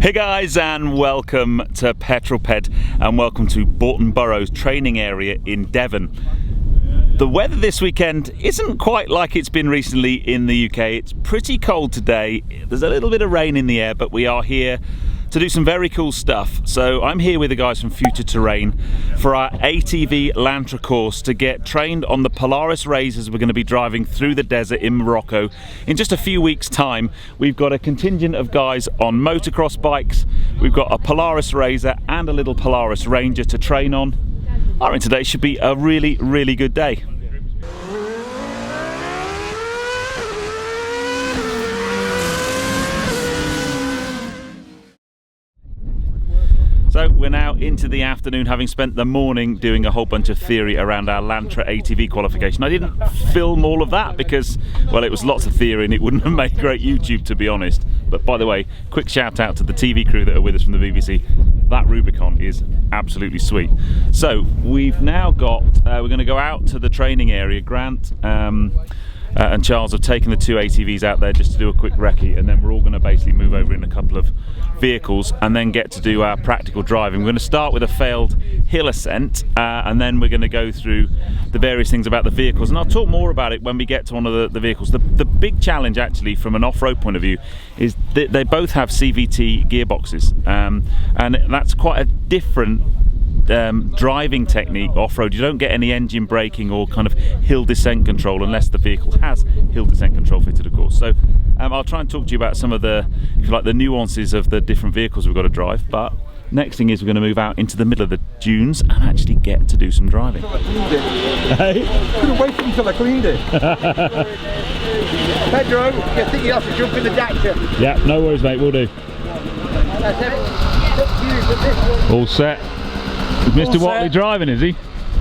Hey guys, and welcome to Petrol and welcome to Broughton Burrows training area in Devon. The weather this weekend isn't quite like it's been recently in the UK. It's pretty cold today. There's a little bit of rain in the air, but we are here to do some very cool stuff. So I'm here with the guys from Future Terrain for our ATV Lantra course to get trained on the Polaris RZRs we're going to be driving through the desert in Morocco in just a few weeks' time. We've got a contingent of guys on motocross bikes. We've got a Polaris RZR and a little Polaris Ranger to train on. I reckon today should be a really, really good day. So we're now into the afternoon, having spent the morning doing a whole bunch of theory around our Lantra ATV qualification. I didn't film all of that because, well, it was lots of theory and it wouldn't have made great YouTube, to be honest. But by the way, quick shout out to the TV crew that are with us from the BBC. That Rubicon is absolutely sweet. So we've now got, we're going to go out to the training area. Grant and Charles have taken the two ATVs out there just to do a quick recce, and then we're all going to basically move over in a couple of vehicles and then get to do our practical driving. We're going to start with a failed hill ascent and then we're going to go through the various things about the vehicles, and I'll talk more about it when we get to one of the vehicles. The big challenge actually from an off-road point of view is that they both have CVT gearboxes, and that's quite a different driving technique off-road. You don't get any engine braking or kind of hill descent control unless the vehicle has hill descent control fitted, of course. So I'll try and talk to you about some of the, if you like, the nuances of the different vehicles we've got to drive. But next thing is we're going to move out into the middle of the dunes and actually get to do some driving. Hey? Couldn't wait until I cleaned it. Pedro, I think you have to jump in the Dacta. Yeah, no worries, mate, we'll do. All set. Is Mr. Watley driving, is he?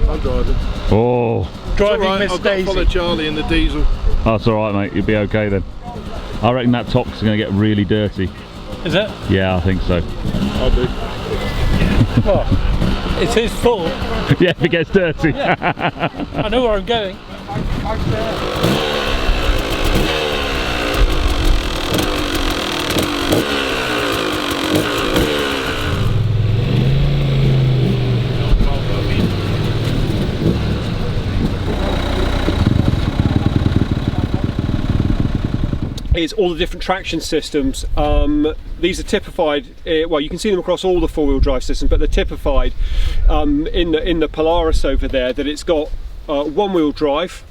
I'm driving. Oh. Driving right, Miss Daisy. I've got to follow Charlie in the diesel. That's alright, mate, you'll be okay then. I reckon that top's going to get really dirty. Is it? Yeah, I think so. I do. Well, it's his fault. Yeah, if it gets dirty. Yeah. I know where I'm going. Is all the different traction systems. These are typified, well, you can see them across all the four-wheel drive systems, but they're typified in the Polaris over there, that it's got one-wheel drive,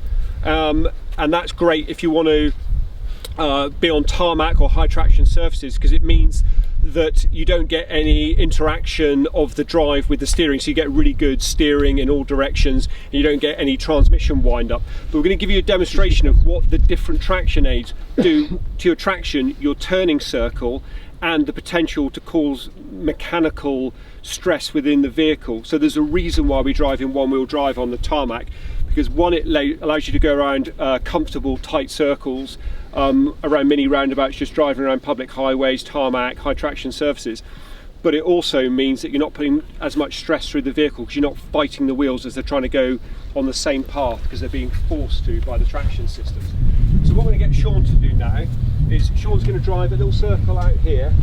and that's great if you want to be on tarmac or high traction surfaces, because it means that you don't get any interaction of the drive with the steering, so you get really good steering in all directions and you don't get any transmission wind up. But we're going to give you a demonstration of what the different traction aids do to your traction, your turning circle, and the potential to cause mechanical stress within the vehicle. So there's a reason why we drive in one-wheel drive on the tarmac, because one, it allows you to go around comfortable tight circles around mini roundabouts, just driving around public highways, tarmac, high traction surfaces. But it also means that you're not putting as much stress through the vehicle, because you're not fighting the wheels as they're trying to go on the same path, because they're being forced to by the traction systems. So what we're going to get Sean to do now is Sean's going to drive a little circle out here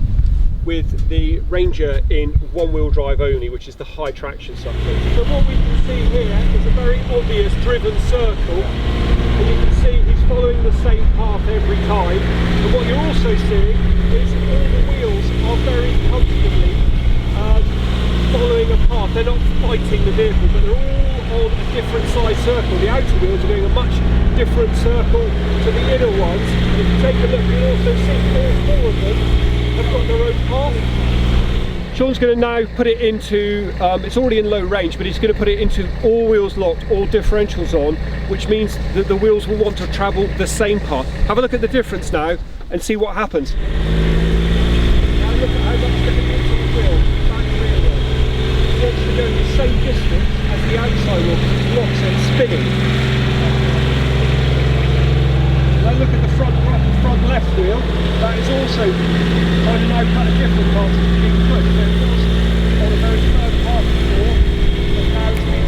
with the Ranger in one-wheel drive only, which is the high traction circle. So what we can see here is a very obvious driven circle, and you can see he's following the same path every time. And what you're also seeing is all the wheels are very comfortably following a path. They're not fighting the vehicle, but they're all on a different size circle. The outer wheels are doing a much different circle to the inner ones. And if you take a look, you'll also see all four of them have got their own path. Sean's going to now put it into, it's already in low range, but he's going to put it into all wheels locked, all differentials on, which means that the wheels will want to travel the same path. Have a look at the difference now and see what happens. Now look at how much getting into the wheel, back rear wheel. It wants to go the same distance as the outside wheel, because it's locked, so it's spinning. Now look at the front left wheel, that is also trying to now cut a different path to being pushed. So it was on a very firm path before, but now it's being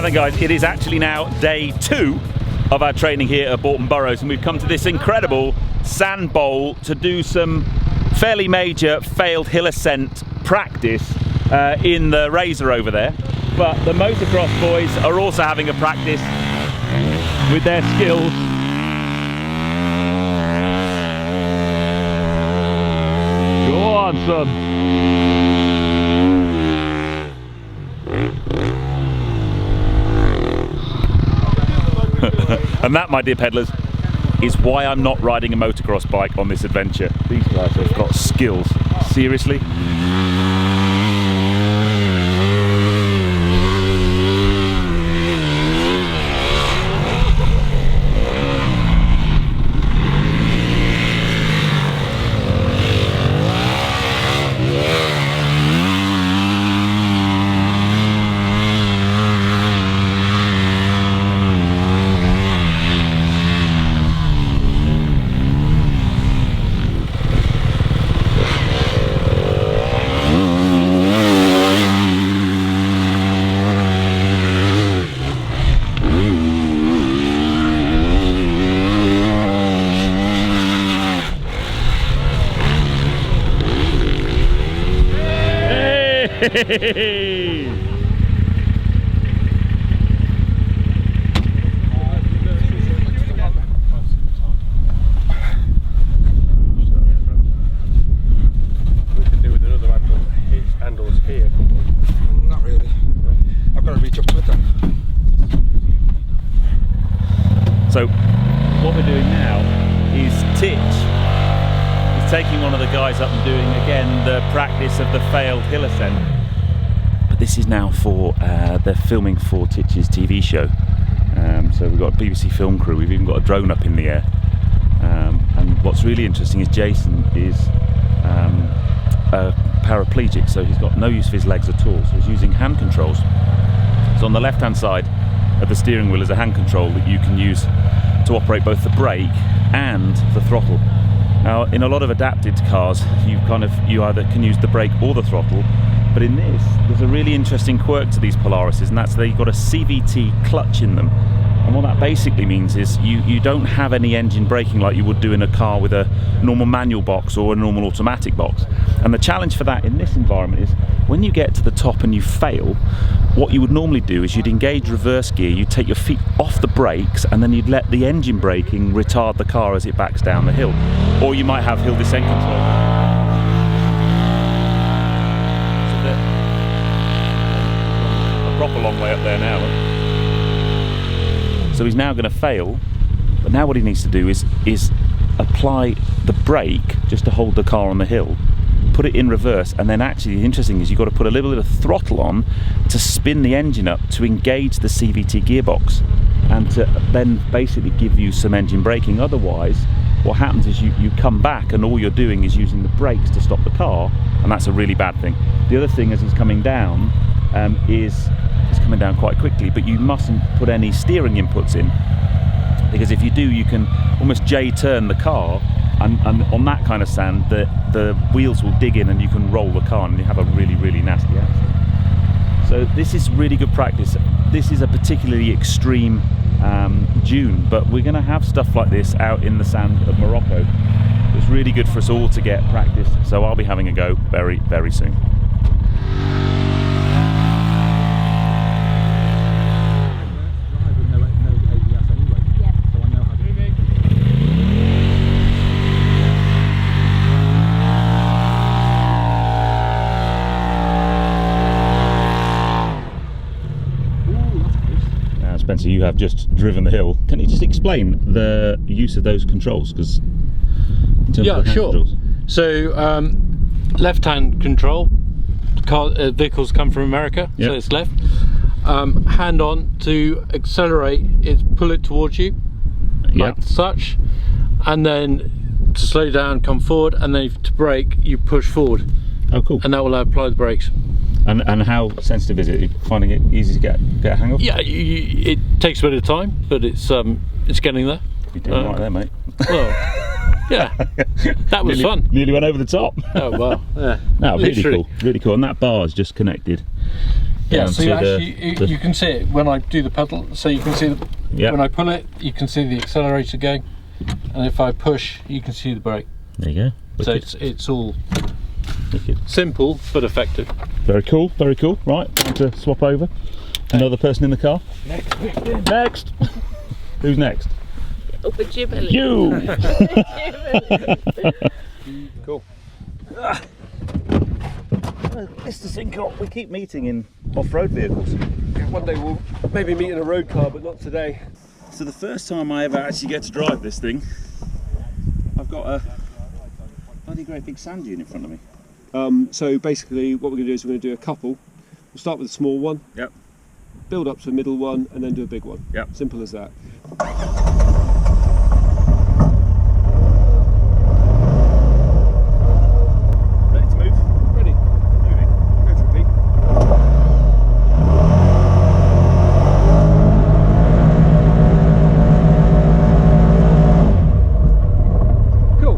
Now then guys, it is actually now day 2 of our training here at Broughton Burrows, and we've come to this incredible sand bowl to do some fairly major failed hill ascent practice in the RZR over there. But the motocross boys are also having a practice with their skills. Go on, son. And that, my dear peddlers, is why I'm not riding a motocross bike on this adventure. These guys have got skills. Seriously? Hey! We could do with another handles here. Not really. I've got to reach up to it then. So what we're doing now is Titch is taking one of the guys up and doing again the practice of the failed hill ascent. But this is now for they're filming for Titch's TV show. So we've got a BBC film crew, we've even got a drone up in the air. And what's really interesting is Jason is a paraplegic, so he's got no use for his legs at all, so he's using hand controls. So on the left hand side of the steering wheel is a hand control that you can use to operate both the brake and the throttle. Now in a lot of adapted cars you either can use the brake or the throttle, but in this there's a really interesting quirk to these Polarises, and that's they've got a CVT clutch in them. And what that basically means is you don't have any engine braking like you would do in a car with a normal manual box or a normal automatic box. And the challenge for that in this environment is when you get to the top and you fail, what you would normally do is you'd engage reverse gear, you'd take your feet off the brakes, and then you'd let the engine braking retard the car as it backs down the hill. Or you might have hill descent control. So a proper long way up there now. So he's now going to fail, but now what he needs to do is apply the brake just to hold the car on the hill, put it in reverse, and then actually the interesting thing is you've got to put a little bit of throttle on to spin the engine up to engage the CVT gearbox and to then basically give you some engine braking. Otherwise what happens is you come back and all you're doing is using the brakes to stop the car, and that's a really bad thing. The other thing as he's coming down is coming down quite quickly, but you mustn't put any steering inputs in, because if you do you can almost J-turn the car, and on that kind of sand the wheels will dig in and you can roll the car and you have a really, really nasty accident. So this is really good practice. This is a particularly extreme dune, but we're going to have stuff like this out in the sand of Morocco. It's really good for us all to get practice, so I'll be having a go very, very soon. Spencer, you have just driven the hill. Can you just explain the use of those controls? Because in terms of the hand controls. So left-hand control. Vehicles come from America, so it's left. Hand on to accelerate, pull it towards you, like such, and then to slow down, come forward, and then to brake, you push forward. Oh, cool. And that will apply the brakes. And how sensitive is it? Are you finding it easy to get a hang of? Yeah, it takes a bit of time, but it's getting there. You're doing right there, mate. Well, yeah, that was fun. Nearly went over the top. Oh wow! Yeah. No, really cool, really cool. And that bar is just connected Yeah, down so to you actually you can see it when I do the pedal. So you can see when I pull it, you can see the accelerator going, and if I push, you can see the brake. There you go. So it's all simple but effective. Very cool, very cool. Right, time to swap over. Another person in the car. Next. Who's next? Upper Jubilee. You. Cool. Mr. Sincott, we keep meeting in off-road vehicles. One day we'll maybe meet in a road car, but not today. So the first time I ever actually get to drive this thing, I've got a bloody great big sand dune in front of me. So basically what we're going to do is we're going to do a couple. We'll start with a small one, Yep. build up to a middle one, and then do a big one. Yep. Simple as that. Ready to move? Ready? Moving. Go for it, Pete. Cool.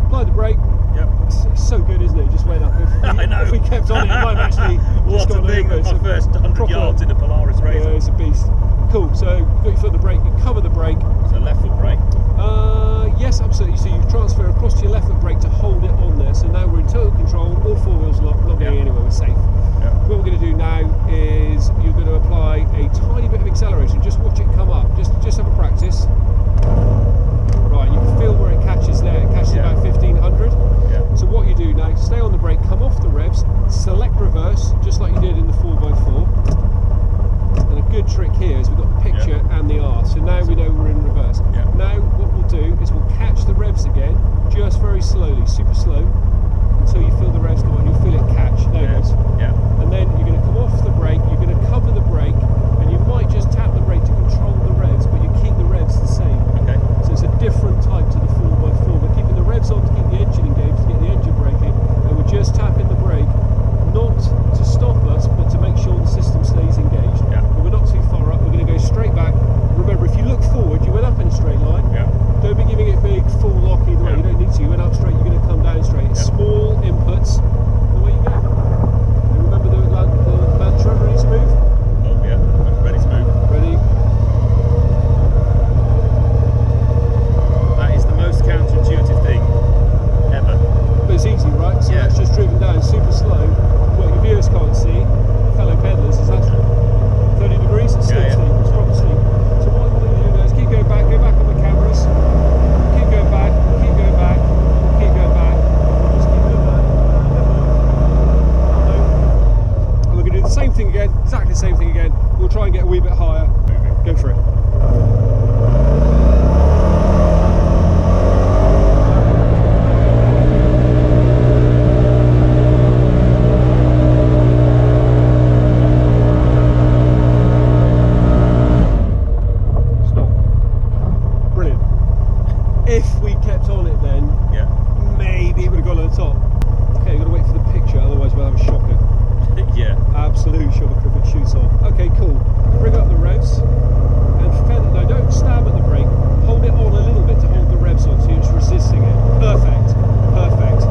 Apply the brake. Yep. It's so good, isn't it? It just went up. I know. If we kept on it, it might have actually just What a gone thing, over. that's It's my a first 100 proper- yards in a Polaris Yeah, RZR. it's a beast. Cool, so you've got your foot on the brake, you cover the brake. So left foot brake. Yes, absolutely. So you transfer across to your left foot brake to hold it on there. So now we're in total control, all four wheels not going anywhere, we're safe. Yeah. What we're going to do now is you're going to apply a tiny bit of acceleration. Just watch it come up. Just have a practice. Right, you can feel where it catches there. It catches about 1500. Yeah. So what you do now, stay on the brake, come off the revs, select reverse, just like you did in the 4x4. And a good trick here is we've got the picture and the R. So now we know we're in reverse. Yeah. Now what we'll do is we'll catch the revs again, just very slowly, super slow, until you feel the revs come on. You'll feel it catch. There it goes. Yeah. And then you're going to come off the brake, you're going to cover the brake, and you might just tap the brake to control the revs, but you keep the revs the same. Okay. So it's a different type to the 4x4. We're keeping the revs on to keep the engine engaged, to get the engine braking, and we're just tapping the brake, not to stop us, but to make sure the system stays engaged. Yeah. But we're not too far up, we're going to go straight back. Remember, if you look forward, you went up in a straight line. Yeah. Don't be giving it big, full lock either way. You don't need to. You went up straight, you're going to come down straight. It's small inputs, and away you go. And remember the Lantra, ready to move? Oh yeah. Ready to move. Ready? That is the most counterintuitive thing ever. But it's easy, right? So Yeah. that's just driven down super slow. What your viewers can't see, fellow pedallers, is that 30 degrees? It's still Yeah, yeah. steep, it's proper steep. So what I'm going to do now is keep going back on the cameras, keep going back, keep going back, keep going back, just keep doing that. And we're going to do the same thing again, exactly the same thing again. We'll try and get a wee bit higher. Go for it. If we kept on it then, Yeah. maybe it would have gone on the top. Okay, you've got to wait for the picture, otherwise we'll have a shocker. Yeah. Absolute shocker if it shoots off. Okay, cool. Bring up the revs and feather. No, don't stab at the brake. Hold it on a little bit to hold the revs on, so you're just resisting it. Perfect. Perfect.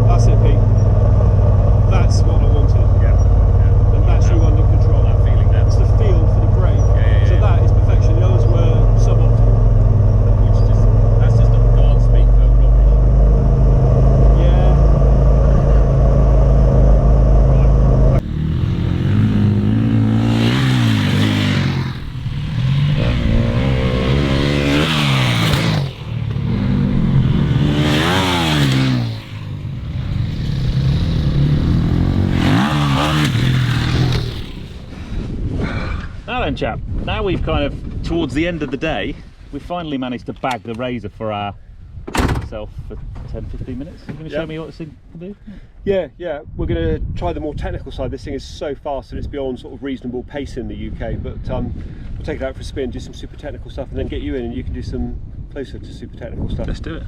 That's it, Pete. That's what I wanted. Yeah. Yeah. And that's you under control. That feeling there. That's the feel for the brake. Yeah. So that is perfection. The others were suboptimal. That's just a God speak for rubbish. Yeah. Now then, chap, now we've kind of, towards the end of the day, we finally managed to bag the RZR for ourselves for 10-15 minutes. Are you going to show me what this thing can do? Yeah, we're going to try the more technical side. This thing is so fast that it's beyond sort of reasonable pace in the UK, but we'll take it out for a spin, do some super technical stuff, and then get you in and you can do some closer to super technical stuff. Let's do it.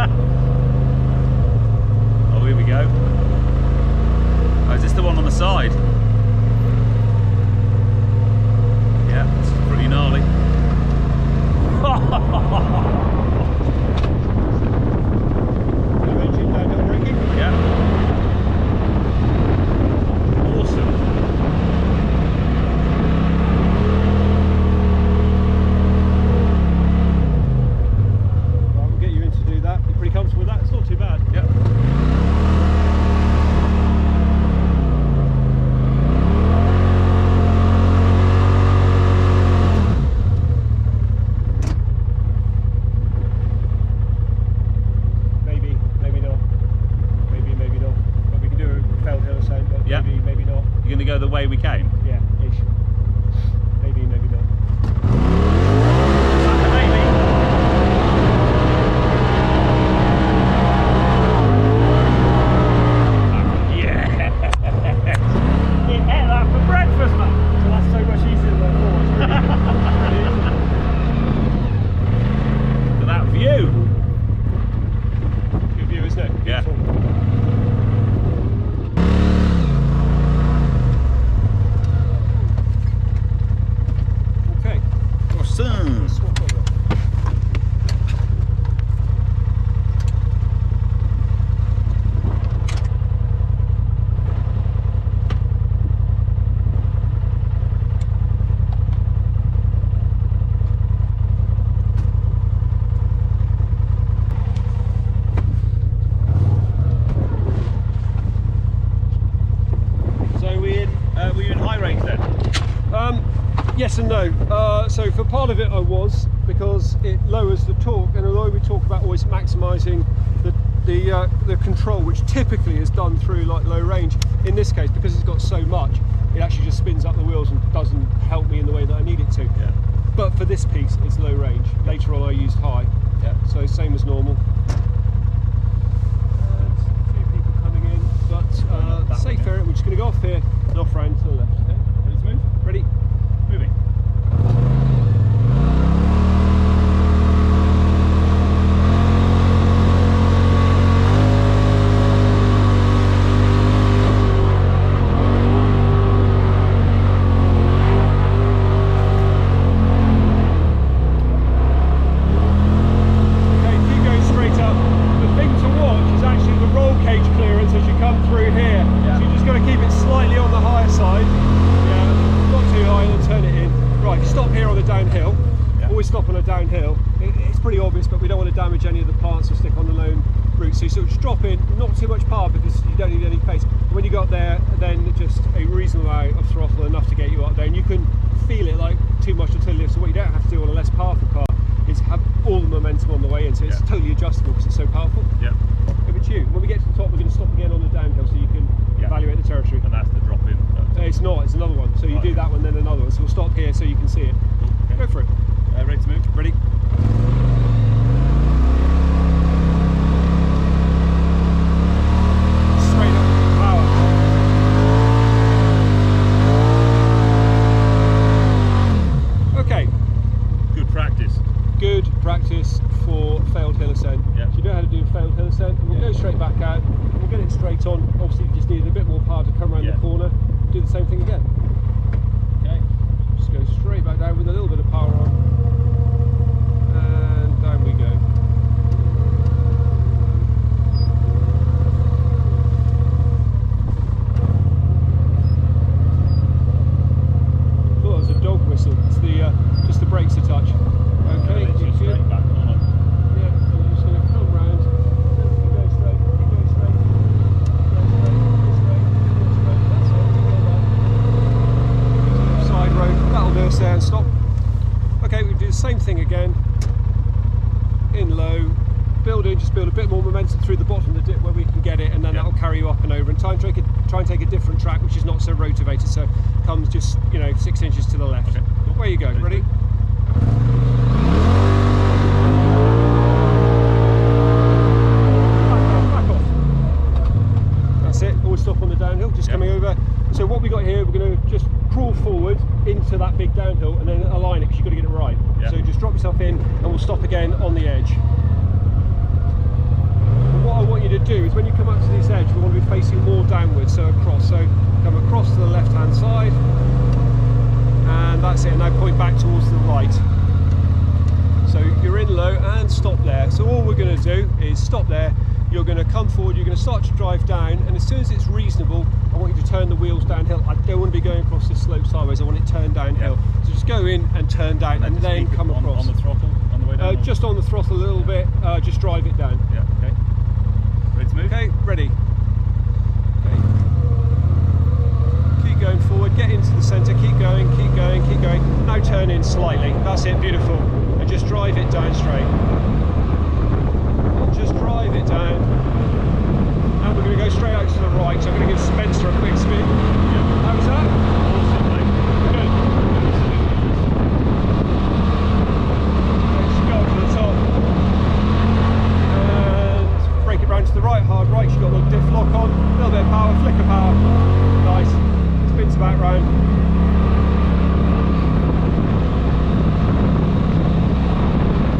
Oh, here we go. Oh, is this the one on the side? Yeah, this is pretty gnarly. Engine downhill braking. Yeah. Awesome. Right, we'll get you in to do that. You're pretty comfortable with that? It's not too bad. Yep. Maybe not. Maybe not. But we can do a failed hill ascent, but Yeah. maybe not. You're going to go the way we came? Yeah, ish. Maybe not. So that's so much easier than I thought. It's really Look at that view. easy. Good view, isn't it? Yeah. Beautiful. Okay. Awesome. Swap over. So were you in high range then? Yes and no. So for part of it I was, because it lowers the torque, and although we talk about always maximising the control, which typically is done through like low range, in this case, because it's got so much, it actually just spins up the wheels and doesn't help me in the way that I need it to. Yeah. But for this piece it's low range. Later on I used high. Yeah. So same as normal. And a few people coming in, but safe area. We're just going to go off here and off round to the left. Okay? Ready to move? Ready? Moving. Okay, keep going straight up. The thing to watch is actually the roll cage clearance as you come through here. So you just got to keep it slightly on the higher side. Yeah, not too high, and then turn it in. Right, stop here on the downhill. Yeah. Always stop on a downhill. It's pretty obvious, but we don't want to damage any of the plants or stick on the lone route. So you sort of just drop in, not too much power because you don't need any pace. When you got there, then just a reasonable amount of throttle, enough to get you up there, and you can feel it like too much until you lift. So what you don't have to do on a less powerful car is have all the momentum on the way in, so it's totally adjustable because it's so powerful. Yeah. Over to you. When we get to the top, we're going to stop again on the downhill so you can evaluate the territory. And that's the drop in. It's not, it's another one. So you Right. do that one, then another one. So we'll stop here so you can see it. Okay. Go for it. Ready to move? Ready? Straight up, power. Okay, Good practice. good practice for failed hill ascent. Yeah. So you know how to do failed hill ascent, and we'll go straight back out. We'll get it straight on. Obviously, you just need a bit more power to come around Yeah. the corner. Do the same thing again. Okay. Just go straight back down with a little bit of power on. And down we go. Oh, that was a dog whistle. It's the just the brakes a touch. Okay, It's good. just straight back on. Yeah, and you're just going to come round. You go straight, you go straight, go straight, go straight. That's it. You go back. Side road. That'll do us there and stop. Okay, we do the same thing again. In low, build in, just build a bit more momentum through the bottom of the dip where we can get it, and then that'll carry you up and over. And try and take a different track which is not so rotivated, so comes just 6 inches to the left. Okay. Where you go? Ready? Back off. That's it. Always stop on the downhill. Just coming over. So what we got here, we're going to just crawl forward into that big downhill and then align it because you've got to get it right. Yeah. So just drop yourself in and we'll stop again on the edge. do is when you come up to this edge, we want to be facing more downwards, so across. So come across to the left-hand side, and that's it. Now point back towards the right. So you're in low and stop there. So all we're going to do is stop there. You're going to come forward, you're going to start to drive down, and as soon as it's reasonable, I want you to turn the wheels downhill. I don't want to be going across this slope sideways, I want it turned downhill. Yeah. So just go in and turn down, and then come across. On the throttle, on the way down? Just on the throttle a little bit, just drive it down. Yeah, okay. Ready to move? Okay, ready. Okay. Keep going forward, get into the centre, keep going, keep going, keep going. Now turn in slightly, that's it, beautiful. And just drive it down straight. Just drive it down, and we're going to go straight out to the right, so I'm going to give Spencer a quick spin. How was that? Good. Let's go to the top, and break it round to the right, hard right. She's got a little diff lock on, a little bit of power, flick of power, nice, spins back round.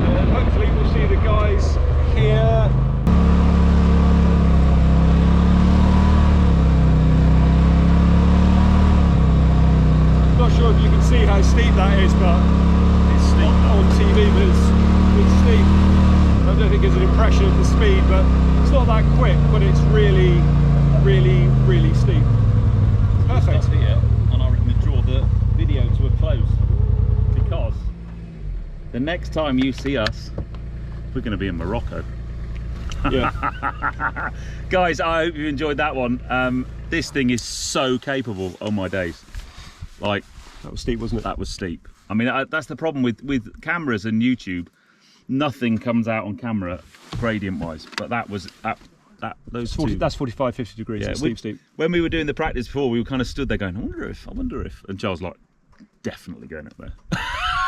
And hopefully we'll see the guys here. Not sure if you can see how steep that is, but it's steep on TV, but it's steep. I don't think it's an impression of the speed, but it's not that quick, but it's really, really, really steep. Perfect. Stop here, and I reckon we draw the video to a close, because the next time you see us, we're going to be in Morocco. Yeah. Guys, I hope you enjoyed that one. This thing is so capable. Oh my days. Like, that was steep, wasn't it? That was steep. I mean, that's the problem with cameras and YouTube. Nothing comes out on camera gradient wise, but that was those 40, two. that's 45, 50 degrees. Yeah, it's steep. When we were doing the practice before, we were kind of stood there going, I wonder if, and Charles like, definitely going up there.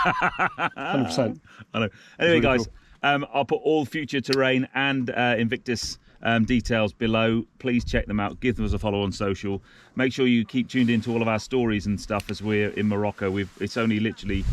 100%. I know. Anyway, really guys, cool. I'll put all future terrain and Invictus details below. Please check them out. Give us a follow on social. Make sure you keep tuned into all of our stories and stuff as we're in Morocco. It's only literally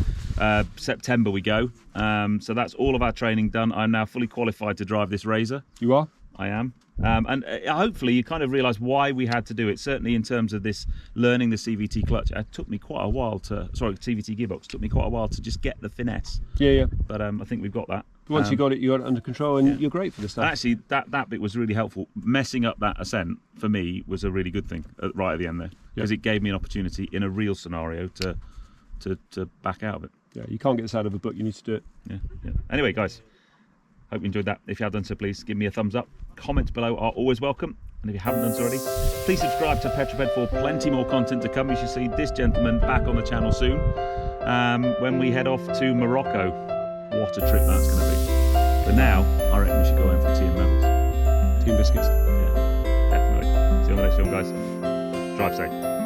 September we go. So that's all of our training done. I'm now fully qualified to drive this RZR. You are? I am. And hopefully you kind of realise why we had to do it. Certainly in terms of this learning the CVT clutch, it took me quite a while to, CVT gearbox, took me quite a while to just get the finesse. Yeah. But I think we've got that. Once you got it under control, and you're great for this stuff. Actually, that bit was really helpful. Messing up that ascent, for me, was a really good thing right at the end there. Because it gave me an opportunity in a real scenario to back out of it. Yeah, you can't get this out of a book, you need to do it. Yeah. Anyway, guys, hope you enjoyed that. If you have done so, please give me a thumbs up. Comments below are always welcome. And if you haven't done so already, please subscribe to Petrol for plenty more content to come. You should see this gentleman back on the channel soon when we head off to Morocco. What a trip that's going to be. But now, I reckon we should go in for tea and medals. Tea and biscuits. Yeah, definitely. See you on the next film, guys. Drive safe.